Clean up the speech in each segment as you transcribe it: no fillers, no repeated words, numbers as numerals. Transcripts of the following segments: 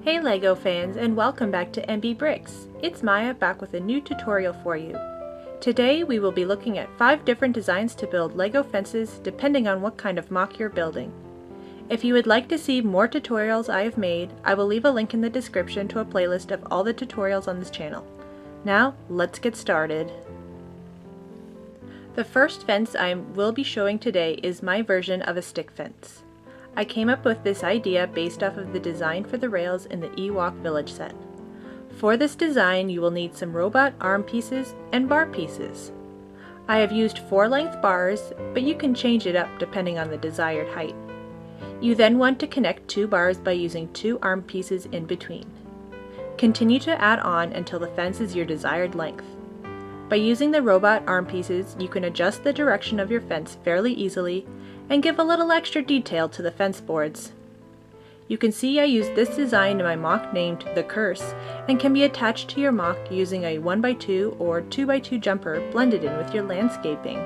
Hey LEGO fans, and welcome back to MB Bricks. It's Maya back with a new tutorial for you. Today we will be looking at 5 different designs to build LEGO fences depending on what kind of MOC you're building. If you would like to see more tutorials I have made, I will leave a link in the description to a playlist of all the tutorials on this channel. Now, let's get started. The first fence I will be showing today is my version of a stick fence. I came up with this idea based off of the design for the rails in the Ewok Village set. For this design, you will need some robot arm pieces and bar pieces. I have used 4-length bars, but you can change it up depending on the desired height. You then want to connect 2 bars by using 2 arm pieces in between. Continue to add on until the fence is your desired length. By using the robot arm pieces, you can adjust the direction of your fence fairly easily and give a little extra detail to the fence boards. You can see I used this design in my MOC named The Curse and can be attached to your MOC using a 1x2 or 2x2 jumper blended in with your landscaping.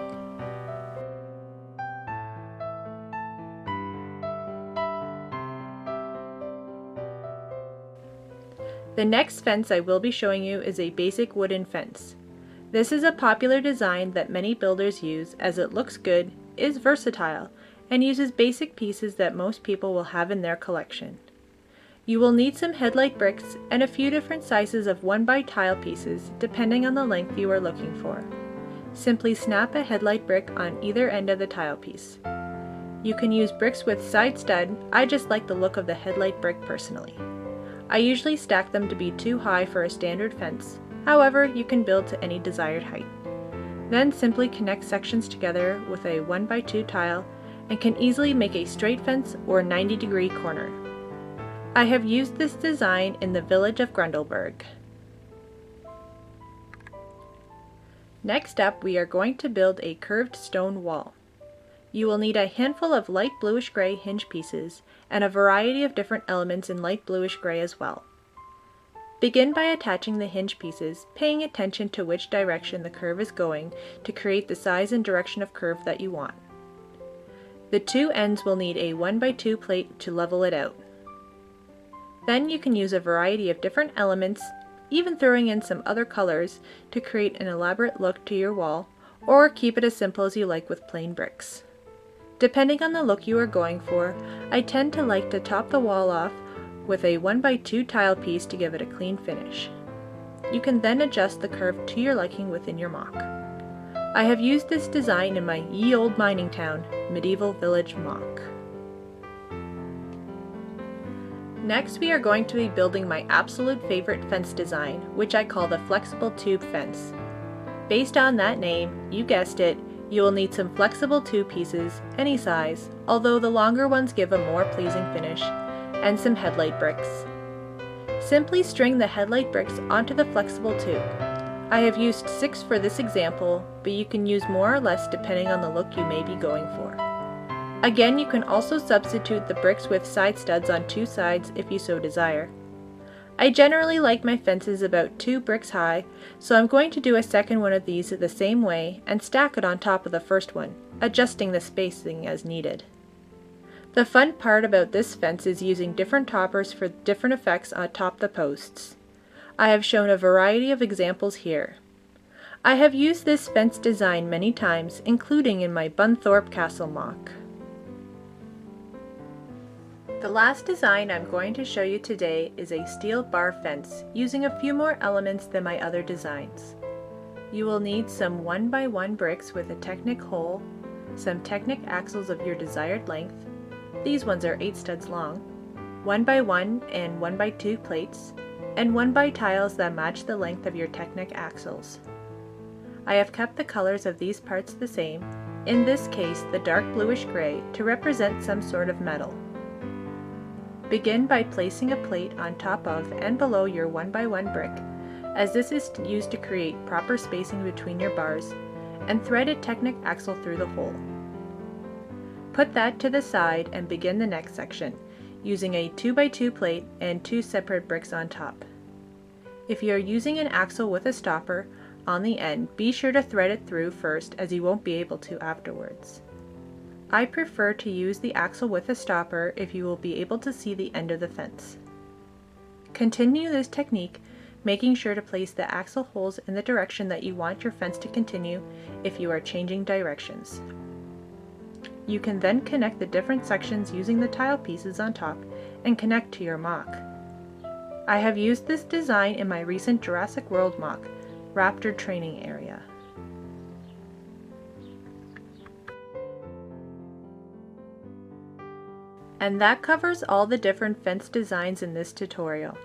The next fence I will be showing you is a basic wooden fence. This is a popular design that many builders use as it looks good, is versatile, and uses basic pieces that most people will have in their collection. You will need some headlight bricks and a few different sizes of 1x tile pieces depending on the length you are looking for. Simply snap a headlight brick on either end of the tile piece. You can use bricks with side stud. I just like the look of the headlight brick personally. I usually stack them to be too high for a standard fence. However, you can build to any desired height. Then simply connect sections together with a 1x2 tile and can easily make a straight fence or 90-degree corner. I have used this design in the village of Grundelburg. Next up, we are going to build a curved stone wall. You will need a handful of light bluish gray hinge pieces and a variety of different elements in light bluish gray as well. Begin by attaching the hinge pieces, paying attention to which direction the curve is going to create the size and direction of curve that you want. The 2 ends will need a 1x2 plate to level it out. Then you can use a variety of different elements, even throwing in some other colors to create an elaborate look to your wall, or keep it as simple as you like with plain bricks. Depending on the look you are going for, I tend to like to top the wall off with a 1x2 tile piece to give it a clean finish. You can then adjust the curve to your liking within your MOC. I have used this design in my Ye Olde Mining Town Medieval Village MOC. Next, we are going to be building my absolute favorite fence design, which I call the flexible tube fence. Based on that name, you guessed it, you will need some flexible tube pieces, any size, although the longer ones give a more pleasing finish, and some headlight bricks. Simply string the headlight bricks onto the flexible tube. I have used 6 for this example, but you can use more or less depending on the look you may be going for. Again, you can also substitute the bricks with side studs on 2 sides if you so desire. I generally like my fences about 2 bricks high, so I'm going to do a second one of these the same way and stack it on top of the first one, adjusting the spacing as needed. The fun part about this fence is using different toppers for different effects atop the posts. I have shown a variety of examples here. I have used this fence design many times, including in my Bunthorpe Castle MOC. The last design I'm going to show you today is a steel bar fence using a few more elements than my other designs. You will need some 1x1 bricks with a Technic hole, some Technic axles of your desired length. These ones are 8 studs long, 1x1 and 1x2 plates, and 1x tiles that match the length of your Technic axles. I have kept the colors of these parts the same, in this case the dark bluish gray, to represent some sort of metal. Begin by placing a plate on top of and below your 1x1 brick, as this is used to create proper spacing between your bars, and thread a Technic axle through the hole. Put that to the side and begin the next section, using a 2x2 plate and 2 separate bricks on top. If you are using an axle with a stopper on the end, be sure to thread it through first, as you won't be able to afterwards. I prefer to use the axle with a stopper if you will be able to see the end of the fence. Continue this technique, making sure to place the axle holes in the direction that you want your fence to continue if you are changing directions. You can then connect the different sections using the tile pieces on top and connect to your mock. I have used this design in my recent Jurassic World mock, Raptor training area. And that covers all the different fence designs in this tutorial.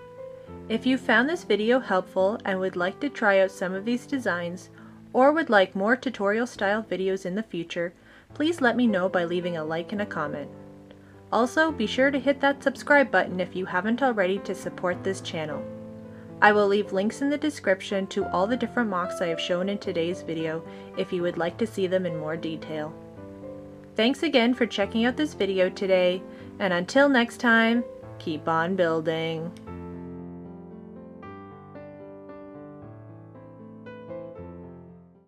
If you found this video helpful and would like to try out some of these designs, or would like more tutorial style videos in the future, please let me know by leaving a like and a comment. Also, be sure to hit that subscribe button if you haven't already to support this channel. I will leave links in the description to all the different mocks I have shown in today's video if you would like to see them in more detail. Thanks again for checking out this video today, and until next time, keep on building.